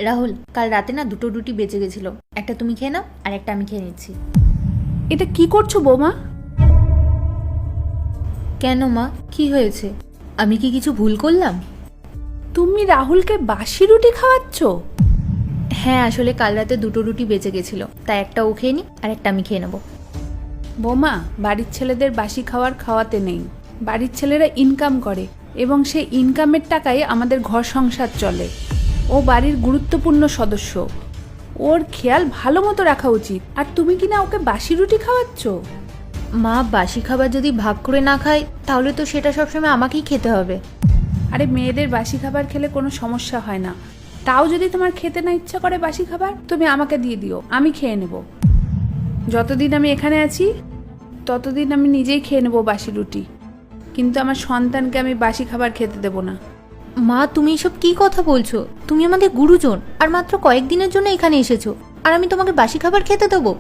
রাহুল, কাল রাতে না দুটো রুটি বেঁচে গেছিল। একটা তুমি খেয়ে নাও আর একটা আমি খেয়ে নিচ্ছি। এটা কি করছো বৌমা? কেন মা, কি হয়েছে? আমি কি কিছু ভুল করলাম? তুমি রাহুলকে বাসি রুটি খাওয়াচ্ছ? হ্যাঁ, আসলে কাল রাতে দুটো রুটি বেঁচে গেছিল, তাই একটা ও খেয়ে নি আর একটা আমি খেয়ে নেবো। বৌমা, বাড়ির ছেলেদের বাসি খাবার খাওয়াতে নেই। বাড়ির ছেলেরা ইনকাম করে এবং সেই ইনকামের টাকায় আমাদের ঘর সংসার চলে। ও বাড়ির গুরুত্বপূর্ণ সদস্য, ওর খেয়াল ভালো মতো রাখা উচিত। আর তুমি কি না ওকে বাসি রুটি খাওয়াচ্ছ? মা, বাসি খাবার যদি ভাগ করে না খায় তাহলে তো সেটা সবসময় আমাকেই খেতে হবে। আরে মেয়েদের বাসি খাবার খেলে কোনো সমস্যা হয় না। তাও যদি তোমার খেতে না ইচ্ছা করে বাসি খাবার, তুমি আমাকে দিয়ে দিও, আমি খেয়ে নেব। যতদিন আমি এখানে আছি ততদিন আমি নিজেই খেয়ে নেব বাসি রুটি, কিন্তু আমার সন্তানকে আমি বাসি খাবার খেতে দেব না। মা, তুমি এসব কি কথা বলছো? তুমি আমাদের গুরুজন, আর মাত্র কয়েকদিনের জন্য এখানে এসেছো, আর আমি তোমাকে বাসি খাবার খেতে দেবো?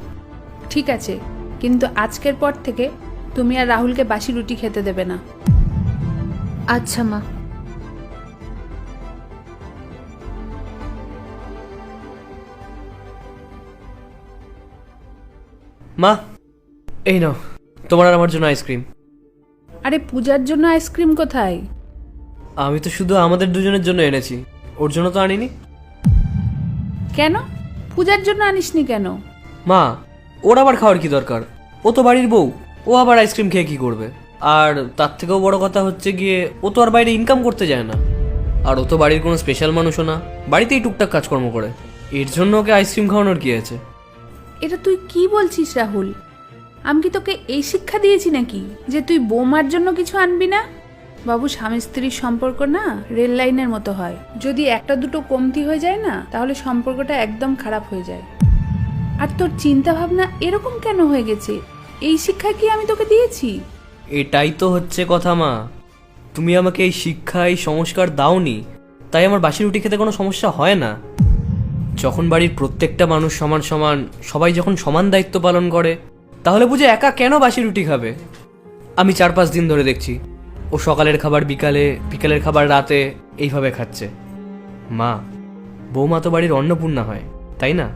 ঠিক আছে, কিন্তু আজকের পর থেকে তুমি আর রাহুলকে বাসি রুটি খেতে দেবে না। আচ্ছা মা। মা, এই নাও তোমার আর আমার জন্য আইসক্রিম। আরে পূজার জন্য আইসক্রিম কোথায়? আমি তো শুধু আমাদের দুজনের জন্য এনেছি, ওর জন্য তো আনিনি। কেন পূজার জন্য আনিসনি কেন? মা, ওর আবার খাওয়ার কি দরকার? ও তো বাড়ির বউ, ও আবার আইসক্রিম খেয়ে কি করবে? আর তার থেকেও বড় কথা হচ্ছে গিয়ে ও তো আর বাইরে ইনকাম করতে যায় না। আর ও তো বাড়ির কোনো স্পেশাল মানুষও না, বাড়িতেই টুকটাক কাজকর্ম করে। এর জন্য ওকে আইসক্রিম খাওয়ানোর কি আছে? এটা তুই কি বলছিস রাহুল? আমি কি তোকে এই শিক্ষা দিয়েছি নাকি যে তুই বৌমার জন্য কিছু আনবি না? বাবু, স্বামী স্ত্রীর সম্পর্ক না রেল লাইনের মতো হয়, যদি একটা দুটো কমতি হয়ে যায় না তাহলে সম্পর্কটা একদম খারাপ হয়ে যায়। আর তোর চিন্তা ভাবনা এরকম কেন হয়ে গেছে? এই শিক্ষা কি আমি তোকে দিয়েছি? এটাই তো হচ্ছে কথা মা, তুমি আমাকে এই শিক্ষা, এই সংস্কার দাওনি, তাই আমার বাসি রুটি খেতে কোনো সমস্যা হয় না। যখন বাড়ির প্রত্যেকটা মানুষ সমান সমান, সবাই যখন সমান দায়িত্ব পালন করে, তাহলে বুঝে একা কেন বাসি রুটি খাবে? আমি 4-5 দিন ধরে দেখছি ও সকালের খাবার বিকালে, বিকালের খাবার রাতে, এইভাবে খাচ্ছে। মা, বৌমা তো বাড়ির অন্নপূর্ণা হয়, তাই না?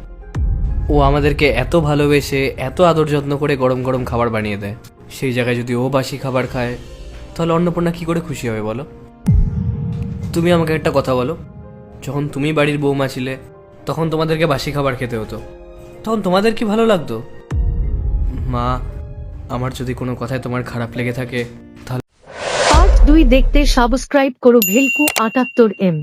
ও আমাদেরকে এত ভালোবেসে, এত আদর যত্ন করে গরম গরম খাবার বানিয়ে দেয়। সেই জায়গায় যদি ও বাসি খাবার খায়, তাহলে অন্নপূর্ণা কি করে খুশি হবে বলো? তুমি আমাকে একটা কথা বলো, যখন তুমি বাড়ির বৌমা ছিলে তখন তোমাদেরকে বাসি খাবার খেতে হতো, তখন তোমাদের কি ভালো লাগতো? মা, আমার যদি কোনো কথায় তোমার খারাপ লেগে থাকে তাহলে পার্ট 2 দেখতে সাবস্ক্রাইব করো ভেলকু 78M।